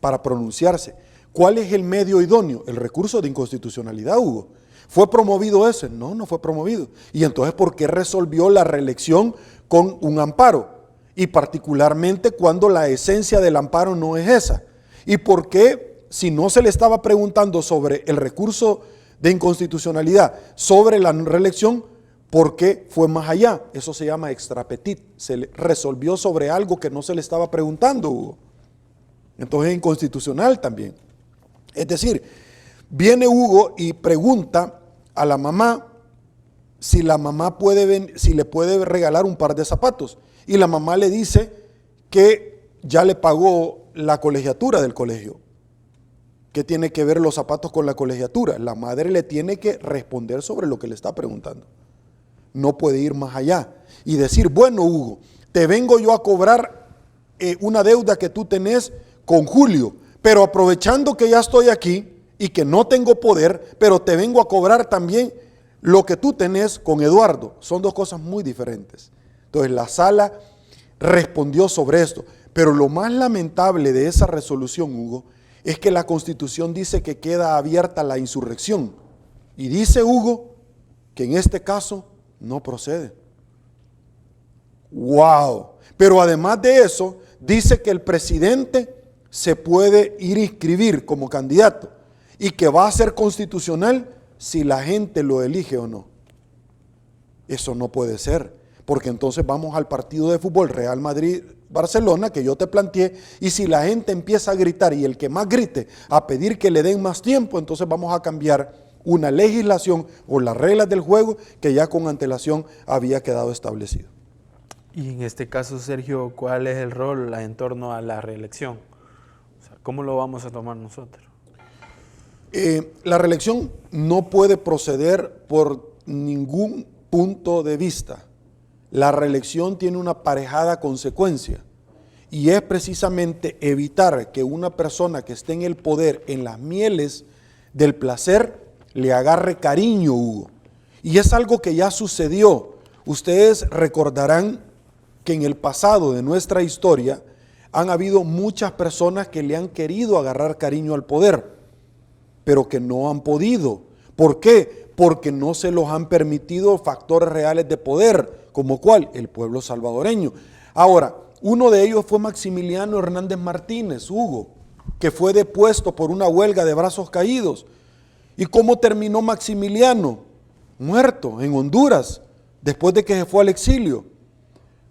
para pronunciarse. ¿Cuál es el medio idóneo? El recurso de inconstitucionalidad, Hugo. ¿Fue promovido ese? No, no fue promovido. Y entonces, ¿por qué resolvió la reelección con un amparo? Y particularmente cuando la esencia del amparo no es esa. ¿Y por qué, si no se le estaba preguntando sobre el recurso de inconstitucionalidad, sobre la reelección, por qué fue más allá? Eso se llama extra petit. Se le resolvió sobre algo que no se le estaba preguntando, Hugo. Entonces es inconstitucional también. Es decir, viene Hugo y pregunta a la mamá si la mamá si le puede regalar un par de zapatos. Y la mamá le dice que ya le pagó la colegiatura del colegio. ¿Qué tiene que ver los zapatos con la colegiatura? La madre le tiene que responder sobre lo que le está preguntando. No puede ir más allá y decir, bueno, Hugo, te vengo yo a cobrar una deuda que tú tenés con Julio, pero aprovechando que ya estoy aquí y que no tengo poder, pero te vengo a cobrar también lo que tú tenés con Eduardo. Son dos cosas muy diferentes. Entonces la sala respondió sobre esto, pero lo más lamentable de esa resolución, Hugo, es que la Constitución dice que queda abierta la insurrección y dice, Hugo, que en este caso no procede. ¡Wow! Pero además de eso, dice que el presidente se puede ir a inscribir como candidato y que va a ser constitucional si la gente lo elige o no. Eso no puede ser, porque entonces vamos al partido de fútbol Real Madrid-Barcelona que yo te planteé, y si la gente empieza a gritar y el que más grite a pedir que le den más tiempo, entonces vamos a cambiar una legislación o las reglas del juego que ya con antelación había quedado establecido. Y en este caso, Sergio, ¿cuál es el rol en torno a la reelección? O sea, ¿cómo lo vamos a tomar nosotros? La reelección no puede proceder por ningún punto de vista. La reelección tiene una aparejada consecuencia y es precisamente evitar que una persona que esté en el poder, en las mieles del placer, le agarre cariño, Hugo. Y es algo que ya sucedió. Ustedes recordarán que en el pasado de nuestra historia han habido muchas personas que le han querido agarrar cariño al poder, pero que no han podido. ¿Por qué? Porque no se los han permitido factores reales de poder, como cuál, el pueblo salvadoreño. Ahora, uno de ellos fue Maximiliano Hernández Martínez, Hugo, que fue depuesto por una huelga de brazos caídos. ¿Y cómo terminó Maximiliano? Muerto en Honduras, después de que se fue al exilio.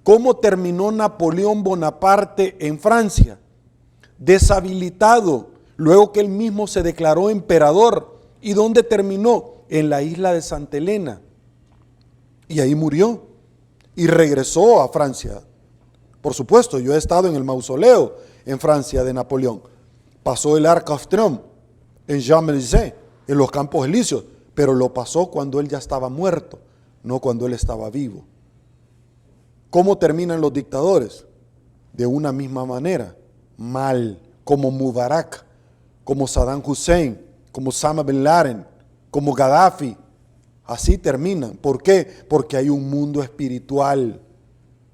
¿Cómo terminó Napoleón Bonaparte en Francia? Deshabilitado, luego que él mismo se declaró emperador. ¿Y dónde terminó? En la isla de Santa Elena. Y ahí murió. Y regresó a Francia. Por supuesto, yo he estado en el mausoleo en Francia de Napoleón. Pasó el Arc of Triomphe en Champs-Élysées, en los Campos Elíseos, pero lo pasó cuando él ya estaba muerto, no cuando él estaba vivo. ¿Cómo terminan los dictadores? De una misma manera, mal, como Mubarak, como Saddam Hussein, como Osama Bin Laden, como Gaddafi. Así terminan. ¿Por qué? Porque hay un mundo espiritual,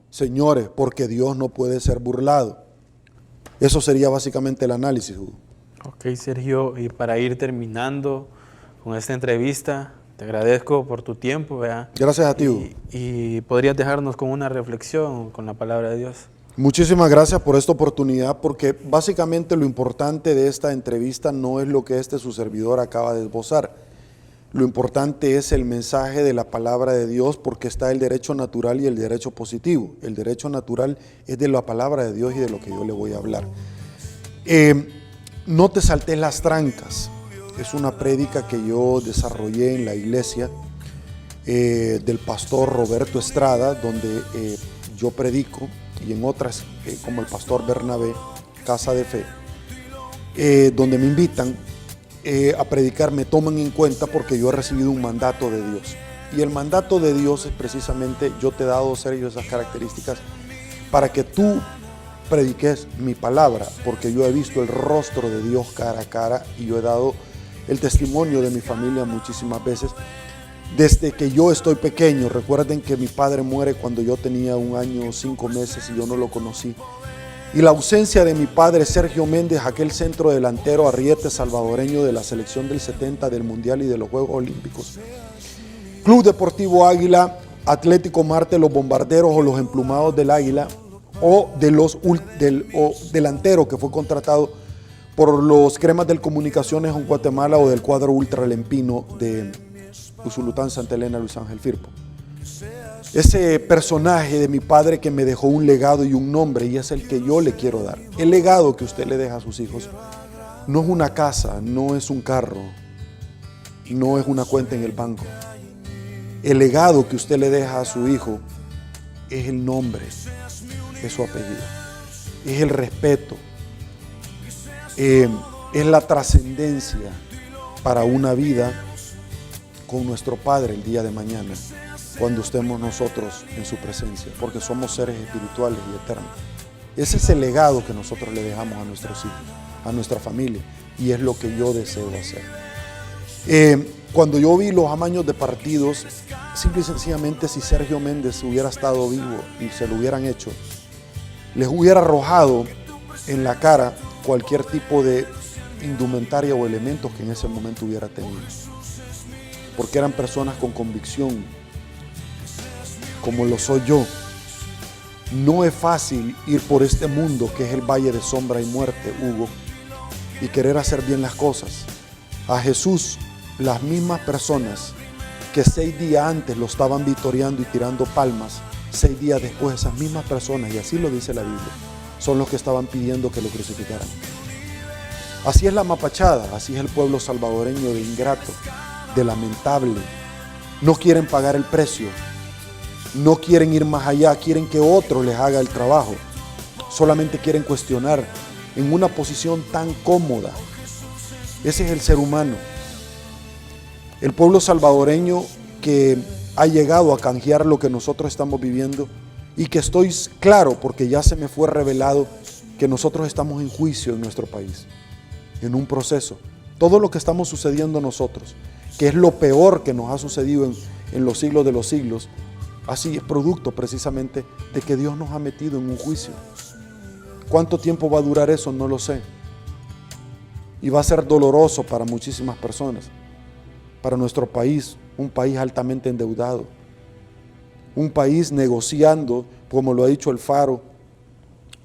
señores, porque Dios no puede ser burlado. Eso sería básicamente el análisis, Hugo. Ok, Sergio, y para ir terminando con esta entrevista, te agradezco por tu tiempo, ¿verdad? Gracias a ti, Hugo. Y podrías dejarnos con una reflexión con la palabra de Dios. Muchísimas gracias por esta oportunidad, porque básicamente lo importante de esta entrevista no es lo que su servidor acaba de esbozar. Lo importante es el mensaje de la palabra de Dios, porque está el derecho natural y el derecho positivo. El derecho natural es de la palabra de Dios y de lo que yo le voy a hablar. No te saltes las trancas. Es una prédica que yo desarrollé en la iglesia del pastor Roberto Estrada, donde yo predico, y en otras como el pastor Bernabé, Casa de Fe, donde me invitan a predicar, me toman en cuenta porque yo he recibido un mandato de Dios. Y el mandato de Dios es precisamente, yo te he dado, Sergio, esas características para que tú prediques mi palabra, porque yo he visto el rostro de Dios cara a cara y yo he dado el testimonio de mi familia muchísimas veces. Desde que yo estoy pequeño, recuerden que mi padre muere cuando yo tenía 1 año 5 meses y yo no lo conocí. Y la ausencia de mi padre Sergio Méndez, aquel centro delantero arriete salvadoreño de la selección del 70 del Mundial y de los Juegos Olímpicos. Club Deportivo Águila, Atlético Marte, los Bombarderos o los Emplumados del Águila, o del delantero que fue contratado por los Cremas del Comunicaciones en Guatemala o del cuadro Ultra Lempino de Usulután, Santa Elena, Luis Ángel Firpo. Ese personaje de mi padre que me dejó un legado y un nombre, y es el que yo le quiero dar. El legado que usted le deja a sus hijos no es una casa, no es un carro, no es una cuenta en el banco. El legado que usted le deja a su hijo es el nombre, es su apellido, es el respeto, es la trascendencia para una vida con nuestro Padre el día de mañana, cuando estemos nosotros en su presencia, porque somos seres espirituales y eternos. Ese es el legado que nosotros le dejamos a nuestros hijos, a nuestra familia, y es lo que yo deseo hacer. Cuando yo vi los amaños de partidos, simple y sencillamente, si Sergio Méndez hubiera estado vivo y se lo hubieran hecho, les hubiera arrojado en la cara cualquier tipo de indumentaria o elementos que en ese momento hubiera tenido, porque eran personas con convicción, como lo soy yo. No es fácil ir por este mundo que es el valle de sombra y muerte, Hugo, y querer hacer bien las cosas. A Jesús, las mismas personas que 6 días antes lo estaban vitoreando y tirando palmas, 6 días después esas mismas personas, y así lo dice la Biblia, son los que estaban pidiendo que lo crucificaran. Así es la mapachada, así es el pueblo salvadoreño de ingrato, de lamentable. No quieren pagar el precio, no quieren ir más allá, quieren que otro les haga el trabajo. Solamente quieren cuestionar en una posición tan cómoda. Ese es el ser humano. El pueblo salvadoreño que ha llegado a canjear lo que nosotros estamos viviendo, y que estoy claro porque ya se me fue revelado que nosotros estamos en juicio en nuestro país, en un proceso. Todo lo que estamos sucediendo nosotros, que es lo peor que nos ha sucedido en los siglos de los siglos, así es producto precisamente de que Dios nos ha metido en un juicio. ¿Cuánto tiempo va a durar eso? No lo sé. Y va a ser doloroso para muchísimas personas. Para nuestro país, un país altamente endeudado, un país negociando, como lo ha dicho el Faro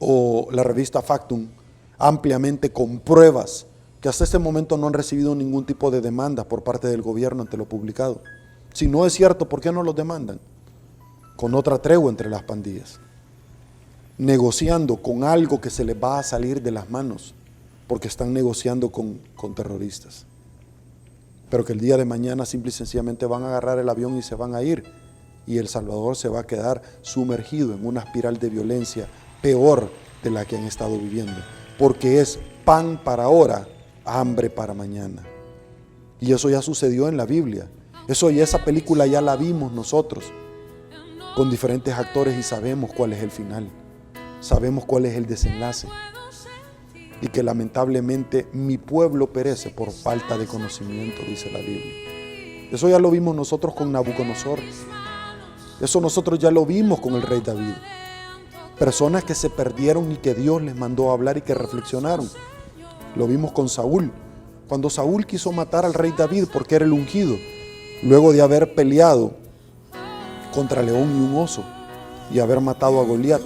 o la revista Factum, ampliamente con pruebas que hasta este momento no han recibido ningún tipo de demanda por parte del gobierno ante lo publicado. Si no es cierto, ¿por qué no los demandan? Con otra tregua entre las pandillas, negociando con algo que se les va a salir de las manos, porque están negociando con terroristas, pero que el día de mañana simple y sencillamente van a agarrar el avión y se van a ir, y El Salvador se va a quedar sumergido en una espiral de violencia peor de la que han estado viviendo, porque es pan para ahora, hambre para mañana. Y eso ya sucedió en la Biblia, esa película ya la vimos nosotros, con diferentes actores, y sabemos cuál es el final, sabemos cuál es el desenlace, y que lamentablemente mi pueblo perece por falta de conocimiento, dice la Biblia. Eso ya lo vimos nosotros con Nabucodonosor, eso nosotros ya lo vimos con el rey David, personas que se perdieron y que Dios les mandó a hablar y que reflexionaron. Lo vimos con Saúl, cuando Saúl quiso matar al rey David porque era el ungido, luego de haber peleado contra león y un oso y haber matado a Goliat,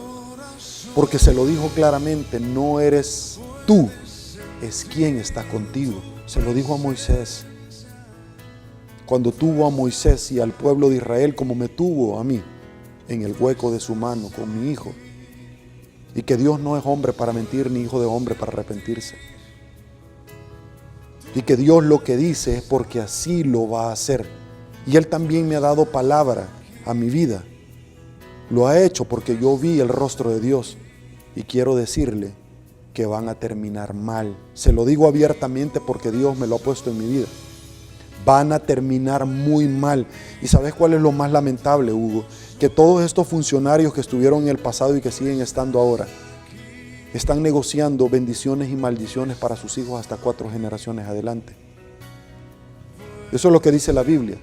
porque se lo dijo claramente: no eres tú, es quien está contigo. Se lo dijo a Moisés, cuando tuvo a Moisés y al pueblo de Israel como me tuvo a mí, en el hueco de su mano con mi hijo, y que Dios no es hombre para mentir, ni hijo de hombre para arrepentirse, y que Dios lo que dice es porque así lo va a hacer, Y Él también me ha dado palabra a mi vida. Lo ha hecho porque yo vi el rostro de Dios y quiero decirle que van a terminar mal. Se lo digo abiertamente porque Dios me lo ha puesto en mi vida. Van a terminar muy mal. ¿Y sabes cuál es lo más lamentable, Hugo? Que todos estos funcionarios que estuvieron en el pasado y que siguen estando ahora, están negociando bendiciones y maldiciones para sus hijos hasta 4 generaciones adelante. Eso es lo que dice la Biblia.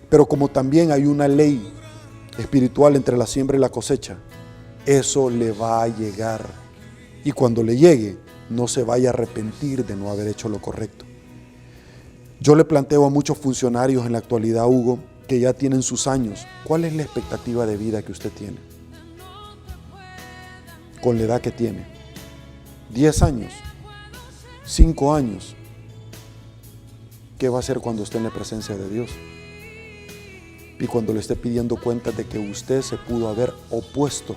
Pero como también hay una ley espiritual entre la siembra y la cosecha, eso le va a llegar. Y cuando le llegue, no se vaya a arrepentir de no haber hecho lo correcto. Yo le planteo a muchos funcionarios en la actualidad, Hugo, que ya tienen sus años, ¿cuál es la expectativa de vida que usted tiene? Con la edad que tiene. 10 años, 5 años. ¿Qué va a hacer cuando esté en la presencia de Dios? Y cuando le esté pidiendo cuentas de que usted se pudo haber opuesto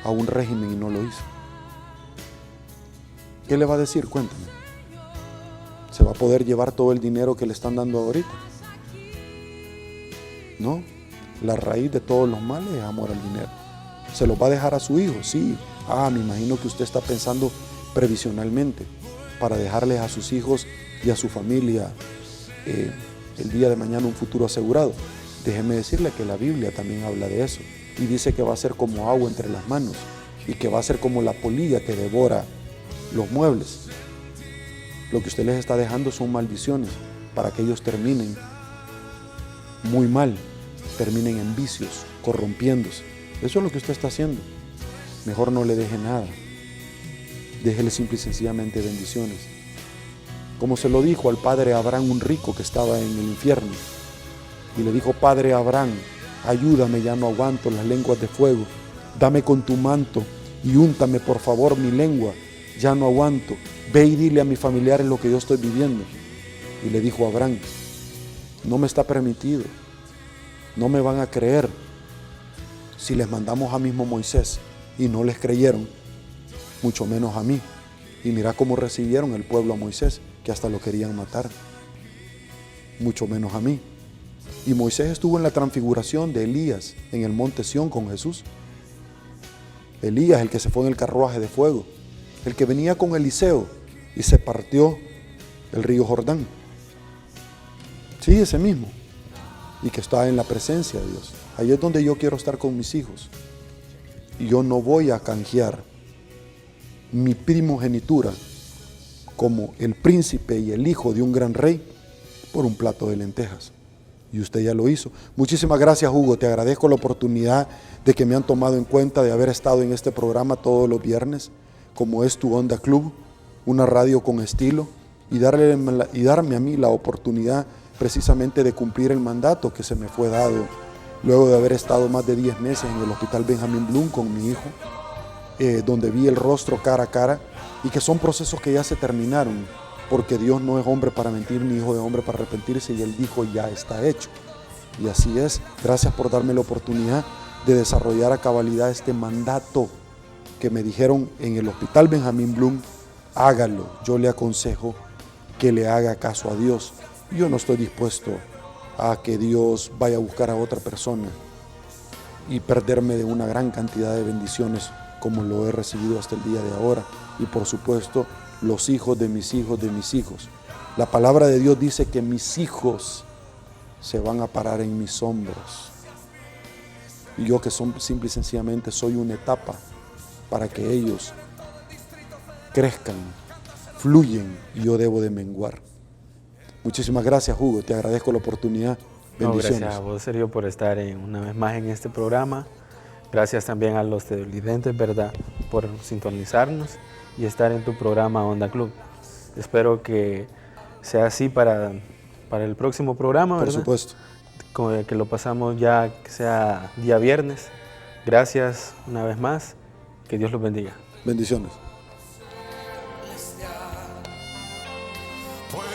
a un régimen y no lo hizo. ¿Qué le va a decir? Cuéntame. ¿Se va a poder llevar todo el dinero que le están dando ahorita? No. La raíz de todos los males es amor al dinero. ¿Se lo va a dejar a su hijo? Sí. Me imagino que usted está pensando previsionalmente para dejarles a sus hijos y a su familia el día de mañana un futuro asegurado. Déjeme decirle que la Biblia también habla de eso y dice que va a ser como agua entre las manos y que va a ser como la polilla que devora los muebles. Lo que usted les está dejando son maldiciones para que ellos terminen muy mal, terminen en vicios, corrompiéndose. Eso es lo que usted está haciendo. Mejor no le deje nada. Déjele simple y sencillamente bendiciones. Como se lo dijo al padre Abraham, un rico que estaba en el infierno. Y le dijo: Padre Abraham, ayúdame, ya no aguanto las lenguas de fuego. Dame con tu manto y úntame por favor mi lengua, ya no aguanto. Ve y dile a mis familiares lo que yo estoy viviendo. Y le dijo a Abraham: no me está permitido, no me van a creer. Si les mandamos a mismo Moisés y no les creyeron, mucho menos a mí. Y mira cómo recibieron el pueblo a Moisés, que hasta lo querían matar, mucho menos a mí. Y Moisés estuvo en la transfiguración de Elías en el monte Sión con Jesús. Elías, el que se fue en el carruaje de fuego, el que venía con Eliseo y se partió el río Jordán. Sí, ese mismo. Y que está en la presencia de Dios. Ahí es donde yo quiero estar con mis hijos. Y yo no voy a canjear mi primogenitura como el príncipe y el hijo de un gran rey por un plato de lentejas. Y usted ya lo hizo. Muchísimas gracias, Hugo. Te agradezco la oportunidad de que me han tomado en cuenta de haber estado en este programa todos los viernes, como es tu Onda Club, una radio con estilo, y darme a mí la oportunidad precisamente de cumplir el mandato que se me fue dado luego de haber estado más de 10 meses en el Hospital Benjamín Bloom con mi hijo, donde vi el rostro cara a cara, y que son procesos que ya se terminaron, porque Dios no es hombre para mentir, ni hijo de hombre para arrepentirse, y Él dijo: ya está hecho. Y así es. Gracias por darme la oportunidad de desarrollar a cabalidad este mandato que me dijeron en el Hospital Benjamín Bloom: hágalo. Yo le aconsejo que le haga caso a Dios. Yo no estoy dispuesto a que Dios vaya a buscar a otra persona y perderme de una gran cantidad de bendiciones como lo he recibido hasta el día de ahora. Y por supuesto, los hijos de mis hijos de mis hijos. La palabra de Dios dice que mis hijos se van a parar en mis hombros. Y yo, que simple y sencillamente soy una etapa para que ellos crezcan, fluyen, y yo debo de menguar. Muchísimas gracias, Hugo. Te agradezco la oportunidad. Bendiciones. Gracias a vos, Sergio, por estar una vez más en este programa. Gracias también a los televidentes, ¿verdad?, por sintonizarnos y estar en tu programa Onda Club. Espero que sea así para el próximo programa, ¿verdad? Por supuesto. Que lo pasamos ya, que sea día viernes. Gracias una vez más. Que Dios los bendiga. Bendiciones. Puede